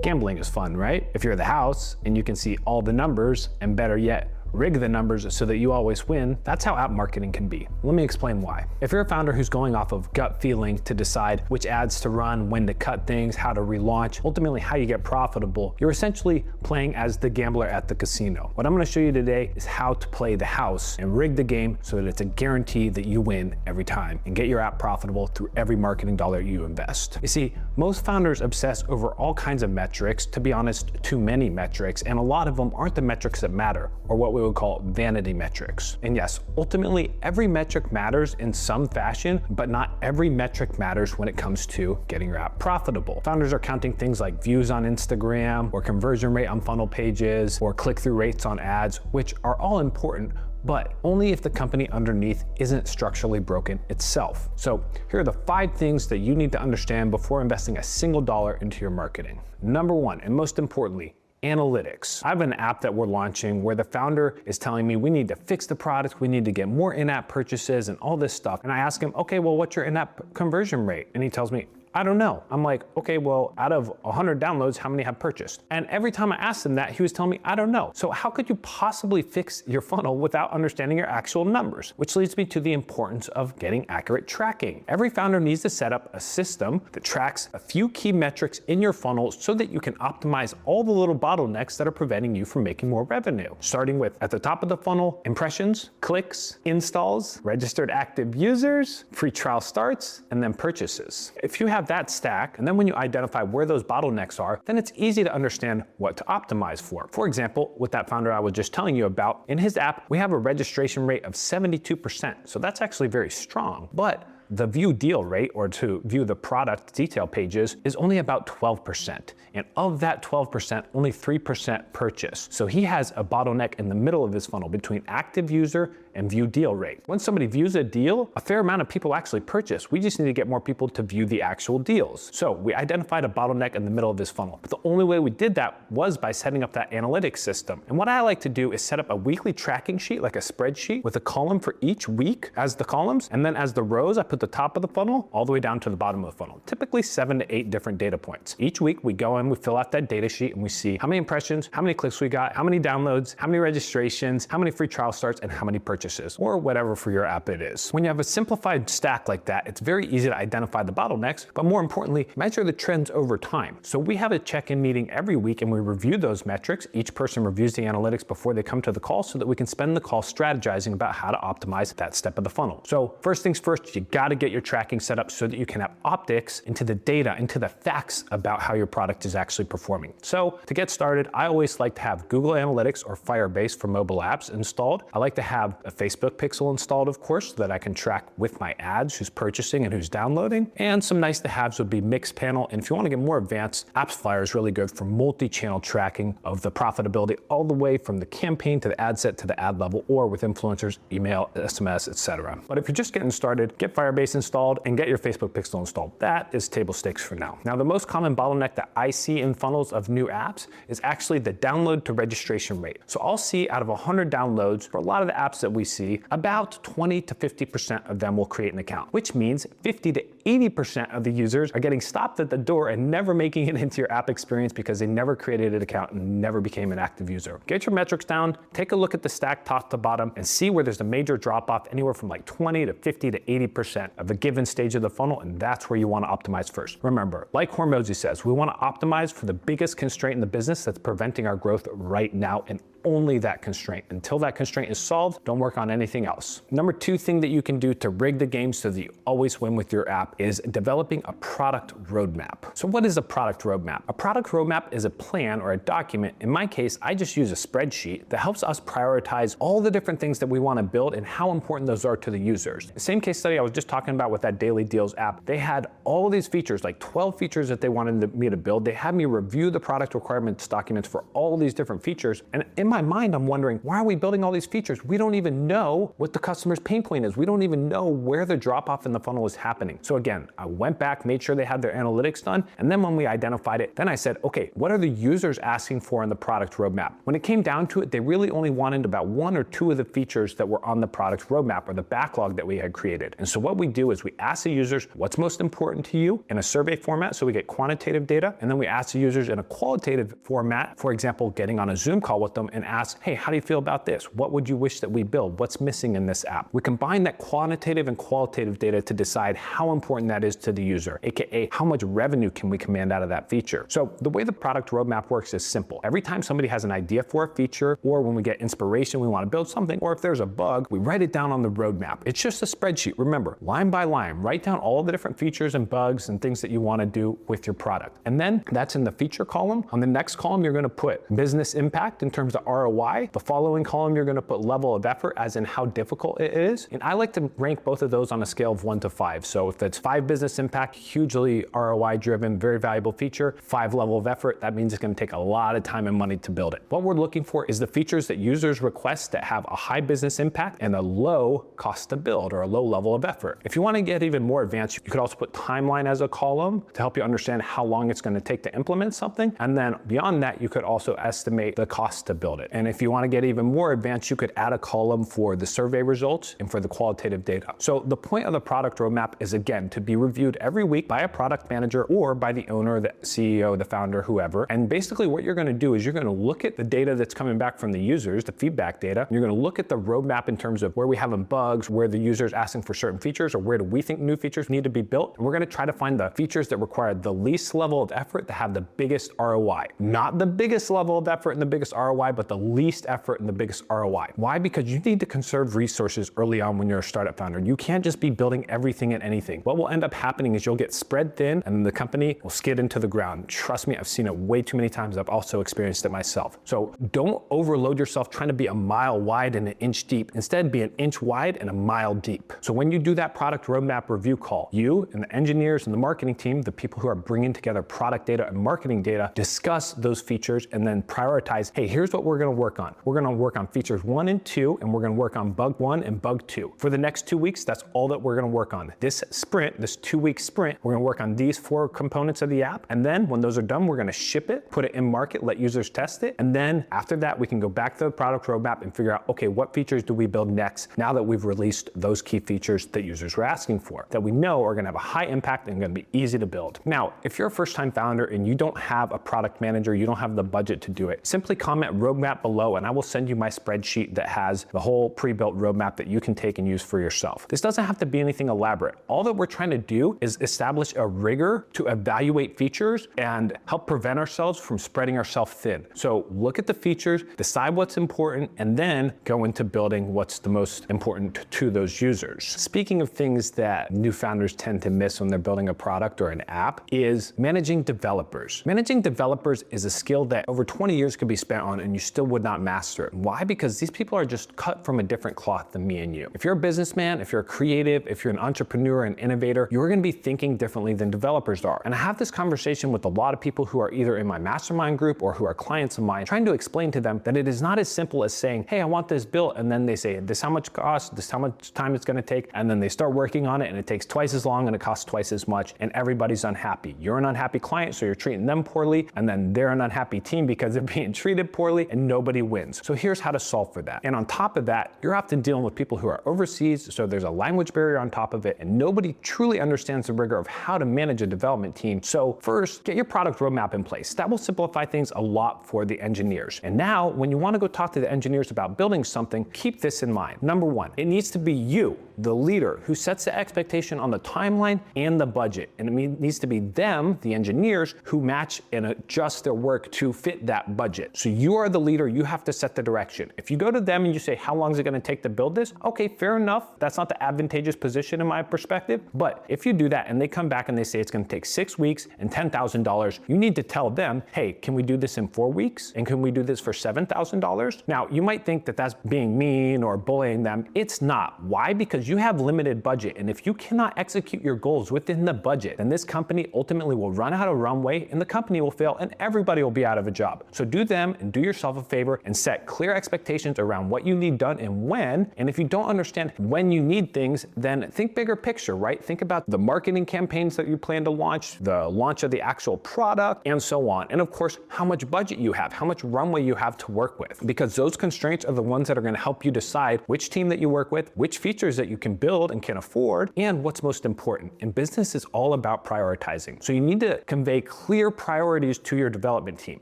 Gambling is fun, right? If you're the house and you can see all the numbers, and better yet, rig the numbers so that you always win, that's how app marketing can be. Let me explain why. If you're a founder who's going off of gut feeling to decide which ads to run, when to cut things, how to relaunch, ultimately how you get profitable, you're essentially playing as the gambler at the casino. What I'm gonna show you today is how to play the house and rig the game so that it's a guarantee that you win every time and get your app profitable through every marketing dollar you invest. You see, most founders obsess over all kinds of metrics, to be honest, too many metrics, and a lot of them aren't the metrics that matter, or what we would call vanity metrics. And yes, ultimately, every metric matters in some fashion, but not every metric matters when it comes to getting your app profitable. Founders are counting things like views on Instagram, or conversion rate on funnel pages, or click-through rates on ads, which are all important, but only if the company underneath isn't structurally broken itself. So here are the 5 things that you need to understand before investing a single dollar into your marketing. Number 1, and most importantly, analytics. I have an app that we're launching where the founder is telling me we need to fix the product, we need to get more in-app purchases and all this stuff. And I ask him, okay, well, what's your in-app conversion rate? And he tells me, I don't know. I'm like, okay, well, out of 100 downloads, how many have purchased? And every time I asked him that, he was telling me, I don't know. So how could you possibly fix your funnel without understanding your actual numbers? Which leads me to the importance of getting accurate tracking. Every founder needs to set up a system that tracks a few key metrics in your funnel so that you can optimize all the little bottlenecks that are preventing you from making more revenue. Starting with, at the top of the funnel, impressions, clicks, installs, registered active users, free trial starts, and then purchases. If you have that stack, and then when you identify where those bottlenecks are, then it's easy to understand what to optimize for. For example, with that founder I was just telling you about, in his app, we have a registration rate of 72%. So that's actually very strong. But the view deal rate, or to view the product detail pages, is only about 12%. And of that 12%, only 3% purchase. So he has a bottleneck in the middle of his funnel between active user and view deal rate. When somebody views a deal, a fair amount of people actually purchase. We just need to get more people to view the actual deals. So we identified a bottleneck in the middle of his funnel. But the only way we did that was by setting up that analytics system. And what I like to do is set up a weekly tracking sheet, like a spreadsheet, with a column for each week as the columns. And then as the rows, I put the top of the funnel all the way down to the bottom of the funnel. Typically 7 to 8 different data points. Each week we go in, we fill out that data sheet, and we see how many impressions, how many clicks we got, how many downloads, how many registrations, how many free trial starts, and how many purchases, or whatever for your app it is. When you have a simplified stack like that, it's very easy to identify the bottlenecks, but more importantly, measure the trends over time. So we have a check-in meeting every week and we review those metrics. Each person reviews the analytics before they come to the call so that we can spend the call strategizing about how to optimize that step of the funnel. So first things first, you gotta get your tracking set up so that you can have optics into the data, into the facts about how your product is actually performing. So to get started, I always like to have Google Analytics or Firebase for mobile apps installed. I like to have a Facebook pixel installed, of course, so that I can track with my ads who's purchasing and who's downloading. And some nice to haves would be Mixpanel. And if you want to get more advanced, AppsFlyer is really good for multi-channel tracking of the profitability all the way from the campaign to the ad set to the ad level, or with influencers, email, SMS, etc. But if you're just getting started, get Firebase installed and get your Facebook pixel installed. That is table stakes for now. Now, the most common bottleneck that I see in funnels of new apps is actually the download to registration rate. So I'll see out of 100 downloads for a lot of the apps that we see, about 20 to 50% of them will create an account, which means 50 to 80% of the users are getting stopped at the door and never making it into your app experience because they never created an account and never became an active user. Get your metrics down, take a look at the stack top to bottom, and see where there's a major drop off, anywhere from like 20 to 50 to 80% of a given stage of the funnel, and that's where you want to optimize first. Remember, like Hormozy says, we want to optimize for the biggest constraint in the business that's preventing our growth right now, and only that constraint. Until that constraint is solved, don't work on anything else. Number 2 thing that you can do to rig the game so that you always win with your app is developing a product roadmap. So what is a product roadmap? A product roadmap is a plan or a document. In my case, I just use a spreadsheet that helps us prioritize all the different things that we want to build and how important those are to the users. The same case study I was just talking about with that Daily Deals app, they had all of these features, like 12 features that they wanted me to build. They had me review the product requirements documents for all of these different features. And in my my mind, I'm wondering, why are we building all these features? We don't even know what the customer's pain point is. We don't even know where the drop off in the funnel is happening. So again, I went back, made sure they had their analytics done. And then when we identified it, then I said, okay, what are the users asking for in the product roadmap? When it came down to it, they really only wanted about 1 or 2 of the features that were on the product roadmap or the backlog that we had created. And so what we do is we ask the users what's most important to you in a survey format, so we get quantitative data, and then we ask the users in a qualitative format, for example, getting on a Zoom call with them and ask, hey, how do you feel about this? What would you wish that we build? What's missing in this app? We combine that quantitative and qualitative data to decide how important that is to the user, aka how much revenue can we command out of that feature. So the way the product roadmap works is simple. Every time somebody has an idea for a feature, or when we get inspiration, we want to build something, or if there's a bug, we write it down on the roadmap. It's just a spreadsheet. Remember, line by line, write down all the different features and bugs and things that you want to do with your product. And then that's in the feature column. On the next column, you're going to put business impact in terms of ROI. The following column, you're going to put level of effort, as in how difficult it is. And I like to rank both of those on a scale of 1 to 5. So if it's 5 business impact, hugely ROI driven, very valuable feature, 5 level of effort, that means it's going to take a lot of time and money to build it. What we're looking for is the features that users request that have a high business impact and a low cost to build, or a low level of effort. If you want to get even more advanced, you could also put timeline as a column to help you understand how long it's going to take to implement something. And then beyond that, you could also estimate the cost to build it. And if you want to get even more advanced, you could add a column for the survey results and for the qualitative data. So the point of the product roadmap is, again, to be reviewed every week by a product manager or by the owner, the CEO, the founder, whoever. And basically what you're going to do is you're going to look at the data that's coming back from the users, the feedback data. You're going to look at the roadmap in terms of where we have bugs, where the user is asking for certain features, or where do we think new features need to be built. And we're going to try to find the features that require the least level of effort that have the biggest ROI. Not the biggest level of effort and the biggest ROI, but the least effort and the biggest ROI. Why? Because you need to conserve resources early on when you're a startup founder. You can't just be building everything and anything. What will end up happening is you'll get spread thin and the company will skid into the ground. Trust me, I've seen it way too many times. I've also experienced it myself. So don't overload yourself trying to be a mile wide and an inch deep. Instead, be an inch wide and a mile deep. So when you do that product roadmap review call, you and the engineers and the marketing team, the people who are bringing together product data and marketing data, discuss those features and then prioritize, hey, here's what we're going to work on. We're going to work on features 1 and 2, and we're going to work on bug 1 and bug 2. For the next 2 weeks, that's all that we're going to work on. This sprint, this 2-week sprint, we're going to work on these 4 components of the app. And then when those are done, we're going to ship it, put it in market, let users test it. And then after that, we can go back to the product roadmap and figure out, okay, what features do we build next now that we've released those key features that users were asking for, that we know are going to have a high impact and going to be easy to build. Now, if you're a first-time founder and you don't have a product manager, you don't have the budget to do it, simply comment roadmap below and I will send you my spreadsheet that has the whole pre-built roadmap that you can take and use for yourself. This doesn't have to be anything elaborate. All that we're trying to do is establish a rigor to evaluate features and help prevent ourselves from spreading ourselves thin. So look at the features, decide what's important, and then go into building what's the most important to those users. Speaking of things that new founders tend to miss when they're building a product or an app is managing developers. Managing developers is a skill that over 20 years could be spent on and you still would not master it. Why? Because these people are just cut from a different cloth than me and you. If you're a businessman, if you're a creative, if you're an entrepreneur, an innovator, you're going to be thinking differently than developers are. And I have this conversation with a lot of people who are either in my mastermind group or who are clients of mine, trying to explain to them that it is not as simple as saying, hey, I want this built, and then they say, this how much cost, this how much time it's going to take, and then they start working on it and it takes twice as long and it costs twice as much and everybody's unhappy. You're an unhappy client, so you're treating them poorly, and then they're an unhappy team because they're being treated poorly and nobody wins. So here's how to solve for that. And on top of that, you're often dealing with people who are overseas, so there's a language barrier on top of it, and nobody truly understands the rigor of how to manage a development team. So first, get your product roadmap in place. That will simplify things a lot for the engineers. And now, when you want to go talk to the engineers about building something, keep this in mind. Number one, it needs to be you, the leader, who sets the expectation on the timeline and the budget. And it needs to be them, the engineers, who match and adjust their work to fit that budget. So you are the leader, you have to set the direction. If you go to them and you say, how long is it going to take to build this? Okay, fair enough. That's not the advantageous position in my perspective. But if you do that and they come back and they say it's going to take 6 weeks and $10,000, you need to tell them, hey, can we do this in 4 weeks? And can we do this for $7,000? Now, you might think that that's being mean or bullying them. It's not. Why? Because you have limited budget. And if you cannot execute your goals within the budget, then this company ultimately will run out of runway and the company will fail and everybody will be out of a job. So do them and do yourself a favor and set clear expectations around what you need done and when. And if you don't understand when you need things, then think bigger picture, right? Think about the marketing campaigns that you plan to launch, the launch of the actual product, and so on. And of course, how much budget you have, how much runway you have to work with, because those constraints are the ones that are going to help you decide which team that you work with, which features that you can build and can afford, and what's most important. And business is all about prioritizing. So you need to convey clear priorities to your development team.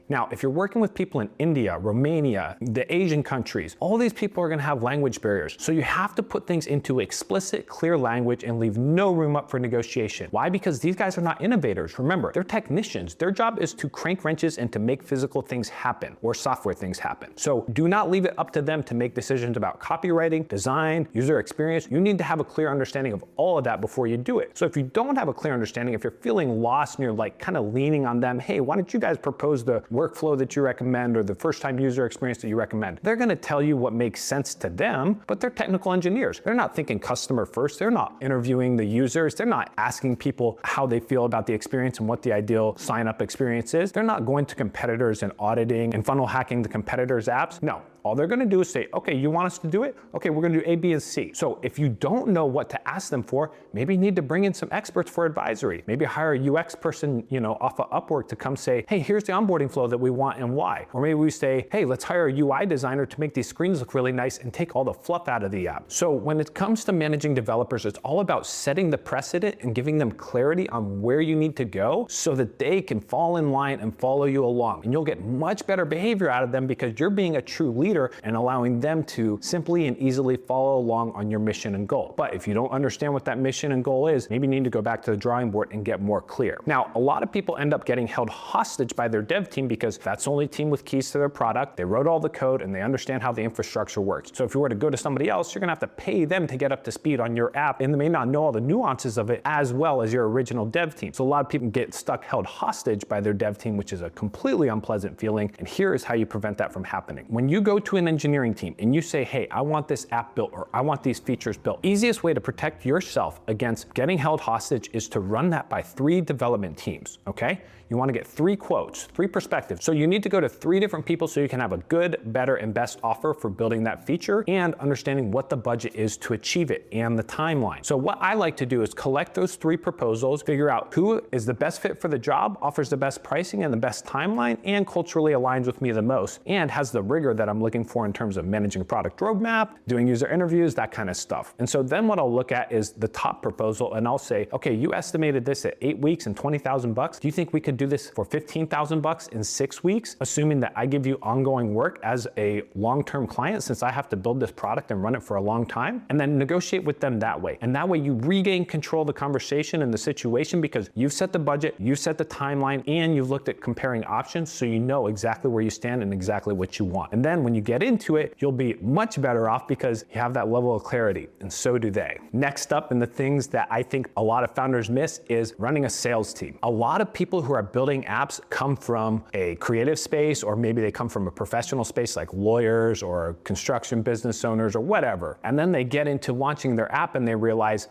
Now, if you're working with people in India, Romania, the Asian countries, all these people are going to have language barriers. So you have to put things into explicit, clear language and leave no room up for negotiation. Why? Because these guys are not innovators. Remember, they're technicians. Their job is to crank wrenches and to make physical things happen, or software things happen. So do not leave it up to them to make decisions about copywriting, design, user experience. You need to have a clear understanding of all of that before you do it. So if you don't have a clear understanding, if you're feeling lost and you're like kind of leaning on them, hey, why don't you guys propose the workflow that you recommend or the first time user experience that you recommend? They're going to tell you what makes sense to them, but they're technical engineers. They're not thinking customer first. They're not interviewing the users. They're not asking people how they feel about the experience and what the ideal sign-up experience is. They're not going to competitors and auditing and funnel hacking the competitors' apps. No. All they're going to do is say, okay, you want us to do it? Okay, we're going to do A, B, and C. So if you don't know what to ask them for, maybe you need to bring in some experts for advisory. Maybe hire a UX person, off of Upwork to come say, hey, here's the onboarding flow that we want and why. Or maybe we say, hey, let's hire a UI designer to make these screens look really nice and take all the fluff out of the app. So when it comes to managing developers, it's all about setting the precedent and giving them clarity on where you need to go so that they can fall in line and follow you along. And you'll get much better behavior out of them because you're being a true leader and allowing them to simply and easily follow along on your mission and goal. But if you don't understand what that mission and goal is, maybe you need to go back to the drawing board and get more clear. Now, a lot of people end up getting held hostage by their dev team because that's the only team with keys to their product. They wrote all the code and they understand how the infrastructure works. So if you were to go to somebody else, you're gonna have to pay them to get up to speed on your app, and they may not know all the nuances of it as well as your original dev team. So a lot of people get stuck held hostage by their dev team, which is a completely unpleasant feeling. And here is how you prevent that from happening. When you go to an engineering team and you say, hey, I want this app built or I want these features built, easiest way to protect yourself against getting held hostage is to run that by 3 development teams, okay? You want to get 3 quotes, 3 perspectives. So you need to go to 3 different people so you can have a good, better, and best offer for building that feature and understanding what the budget is to achieve it and the timeline. So what I like to do is collect those 3 proposals, figure out who is the best fit for the job, offers the best pricing and the best timeline, and culturally aligns with me the most, and has the rigor that I'm looking for in terms of managing product roadmap, doing user interviews, that kind of stuff. And so then what I'll look at is the top proposal, and I'll say, okay, you estimated this at 8 weeks and $20,000. Do you think we could do this for $15,000 in 6 weeks, assuming that I give you ongoing work as a long-term client, since I have to build this product and run it for a long time? And then negotiate with them that way. And that way you regain control of the conversation and the situation because you've set the budget, you've set the timeline, and you've looked at comparing options so you know exactly where you stand and exactly what you want. And then when you get into it, you'll be much better off because you have that level of clarity, and so do they. Next up, in the things that I think a lot of founders miss, is running a sales team. A lot of people who are building apps come from a creative space, or maybe they come from a professional space like lawyers or construction business owners or whatever. And then they get into launching their app and they realize,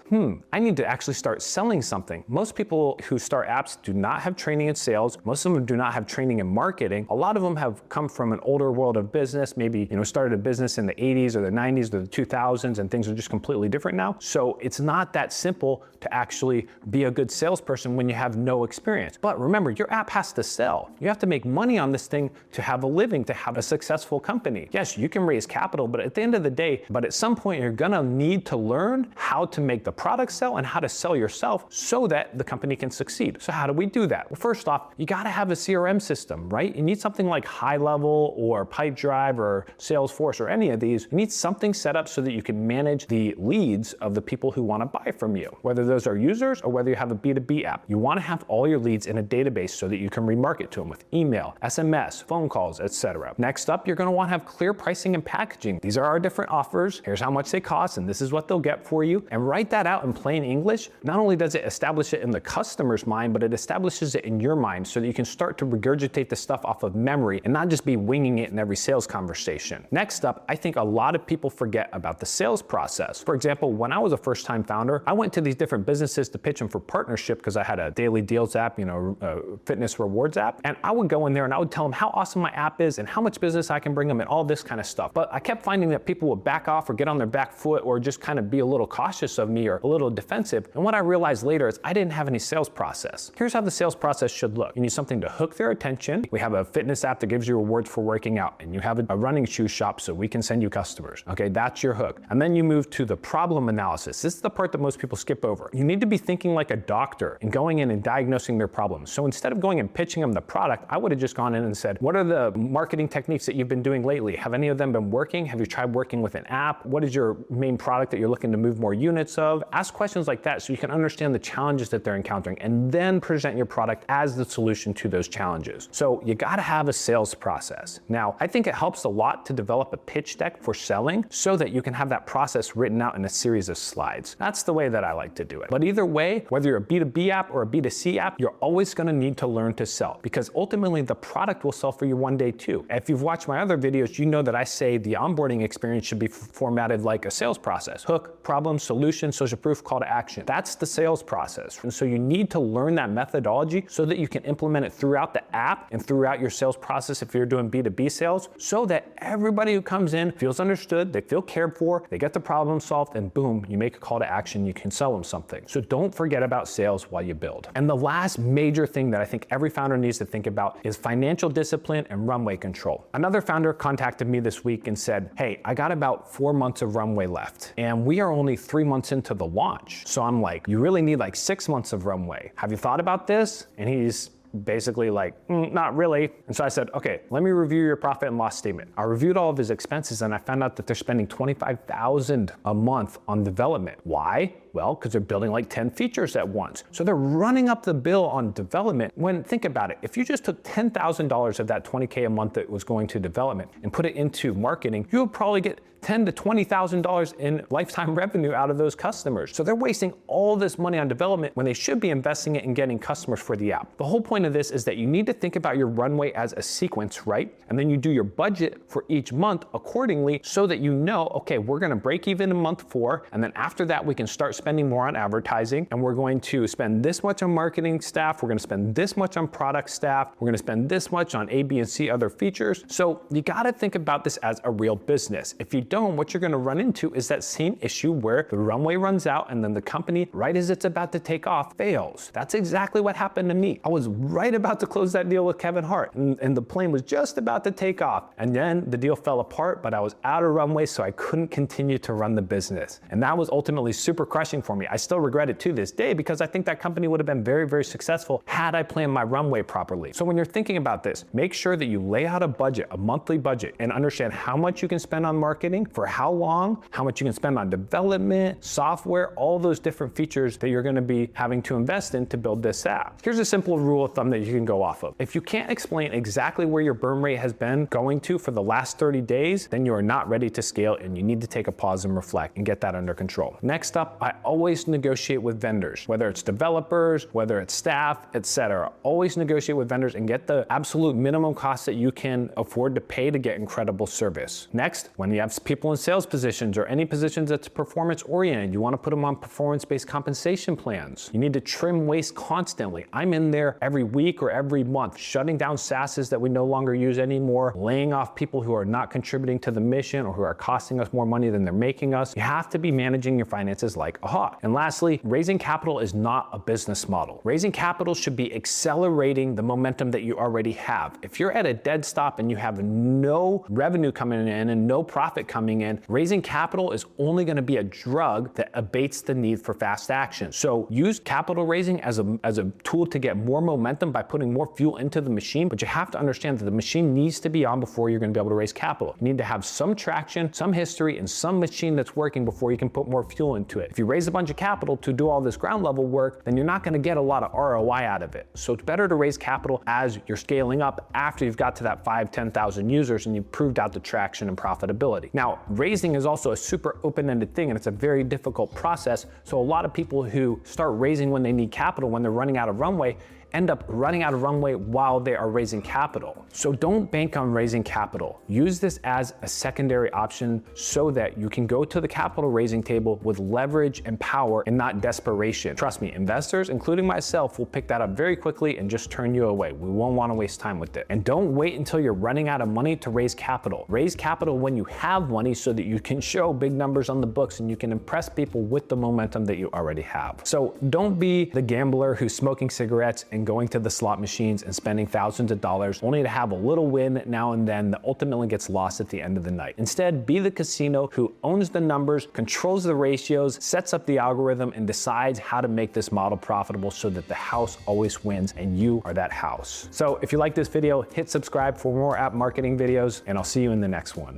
I need to actually start selling something. Most people who start apps do not have training in sales. Most of them do not have training in marketing. A lot of them have come from an older world of business, maybe started a business in the 80s or the 90s or the 2000s, and things are just completely different now. So it's not that simple to actually be a good salesperson when you have no experience. But remember, your app has to sell. You have to make money on this thing to have a living, to have a successful company. Yes, you can raise capital, but at the end of the day, at some point you're gonna need to learn how to make the product sell and how to sell yourself so that the company can succeed. So how do we do that? Well, first off, you gotta have a CRM system, right? You need something like HighLevel or Pipedrive or Salesforce or any of these. You need something set up so that you can manage the leads of the people who wanna buy from you, whether those are users or whether you have a B2B app. You wanna have all your leads in a database so that you can remarket to them with email, SMS, phone calls, etc. Next up, you're gonna wanna have clear pricing and packaging. These are our different offers. Here's how much they cost, and this is what they'll get for you. And write that out in plain English. Not only does it establish it in the customer's mind, but it establishes it in your mind so that you can start to regurgitate the stuff off of memory and not just be winging it in every sales conversation. Next up, I think a lot of people forget about the sales process. For example, when I was a first-time founder, I went to these different businesses to pitch them for partnership because I had a daily deals app, a a fitness rewards app, and I would go in there and I would tell them how awesome my app is and how much business I can bring them and all this kind of stuff. But I kept finding that people would back off or get on their back foot or just kind of be a little cautious of me or a little defensive. And what I realized later is I didn't have any sales process. Here's how the sales process should look. You need something to hook their attention. We have a fitness app that gives you rewards for working out, and you have a running shoe shop so we can send you customers. Okay, that's your hook. And then you move to the problem analysis. This is the part that most people skip over. You need to be thinking like a doctor and going in and diagnosing their problems. So instead of going and pitching them the product, I would have just gone in and said, what are the marketing techniques that you've been doing lately? Have any of them been working? Have you tried working with an app? What is your main product that you're looking to move more units of? Ask questions like that so you can understand the challenges that they're encountering and then present your product as the solution to those challenges. So you gotta have a sales process. Now, I think it helps a lot to develop a pitch deck for selling so that you can have that process written out in a series of slides. That's the way that I like to do it. But either way, whether you're a B2B app or a B2C app, you're always gonna need to learn to sell because ultimately the product will sell for you one day too. If you've watched my other videos, you know that I say the onboarding experience should be formatted like a sales process. Hook, problem, solution, social proof, call to action. That's the sales process. And so you need to learn that methodology so that you can implement it throughout the app and throughout your sales process if you're doing B2B sales, so that everybody who comes in feels understood, they feel cared for, they get the problem solved, and boom, you make a call to action, you can sell them something. So don't forget about sales while you build. And the last major thing that I think every founder needs to think about is financial discipline and runway control. Another founder contacted me this week and said, hey, I got about 4 months of runway left, and we are only 3 months into the launch. So I'm like, you really need like 6 months of runway. Have you thought about this? And he's basically like, not really. And so I said, okay, let me review your profit and loss statement. I reviewed all of his expenses and I found out that they're spending $25,000 a month on development. Why? Well, because they're building like 10 features at once. So they're running up the bill on development. When, think about it, if you just took $10,000 of that $20K a month that was going to development and put it into marketing, you would probably get $10,000 to $20,000 in lifetime revenue out of those customers. So they're wasting all this money on development when they should be investing it in getting customers for the app. The whole point of this is that you need to think about your runway as a sequence, right? And then you do your budget for each month accordingly so that you know, okay, we're gonna break even in month 4, and then after that we can start spending more on advertising, and we're going to spend this much on marketing staff, we're gonna spend this much on product staff, we're gonna spend this much on A, B, and C other features. So you gotta think about this as a real business. If you don't, what you're gonna run into is that same issue where the runway runs out and then the company, right as it's about to take off, fails. That's exactly what happened to me. I was right about to close that deal with Kevin Hart, and the plane was just about to take off. And then the deal fell apart, but I was out of runway, so I couldn't continue to run the business. And that was ultimately super crushing for me. I still regret it to this day because I think that company would have been very, very successful had I planned my runway properly. So when you're thinking about this, make sure that you lay out a budget, a monthly budget, and understand how much you can spend on marketing, for how long, how much you can spend on development, software, all those different features that you're gonna be having to invest in to build this app. Here's a simple rule of thumb that you can go off of. If you can't explain exactly where your burn rate has been going to for the last 30 days, then you are not ready to scale and you need to take a pause and reflect and get that under control. Next up, I always negotiate with vendors, whether it's developers, whether it's staff, etc. Always negotiate with vendors and get the absolute minimum cost that you can afford to pay to get incredible service. Next, when you have people in sales positions or any positions that's performance oriented, you want to put them on performance-based compensation plans. You need to trim waste constantly. I'm in there every week or every month, shutting down SaaSes that we no longer use anymore, laying off people who are not contributing to the mission or who are costing us more money than they're making us. You have to be managing your finances like a hawk. And lastly, raising capital is not a business model. Raising capital should be accelerating the momentum that you already have. If you're at a dead stop and you have no revenue coming in and no profit coming in, raising capital is only going to be a drug that abates the need for fast action. So use capital raising as a tool to get more momentum by putting more fuel into the machine, but you have to understand that the machine needs to be on before you're going to be able to raise capital. You need to have some traction, some history, and some machine that's working before you can put more fuel into it. If you raise a bunch of capital to do all this ground level work, then you're not going to get a lot of ROI out of it. So it's better to raise capital as you're scaling up after you've got to that 5,000, 10,000 users and you've proved out the traction and profitability. Now, raising is also a super open-ended thing and it's a very difficult process. So a lot of people who start raising when they need capital, when they're running out of runway, end up running out of runway while they are raising capital. So don't bank on raising capital. Use this as a secondary option so that you can go to the capital raising table with leverage and power and not desperation. Trust me, investors, including myself, will pick that up very quickly and just turn you away. We won't want to waste time with it. And don't wait until you're running out of money to raise capital. Raise capital when you have money so that you can show big numbers on the books and you can impress people with the momentum that you already have. So don't be the gambler who's smoking cigarettes and going to the slot machines and spending thousands of dollars only to have a little win now and then that ultimately gets lost at the end of the night. Instead, be the casino who owns the numbers, controls the ratios, sets up the algorithm, and decides how to make this model profitable so that the house always wins and you are that house. So if you like this video, hit subscribe for more app marketing videos, and I'll see you in the next one.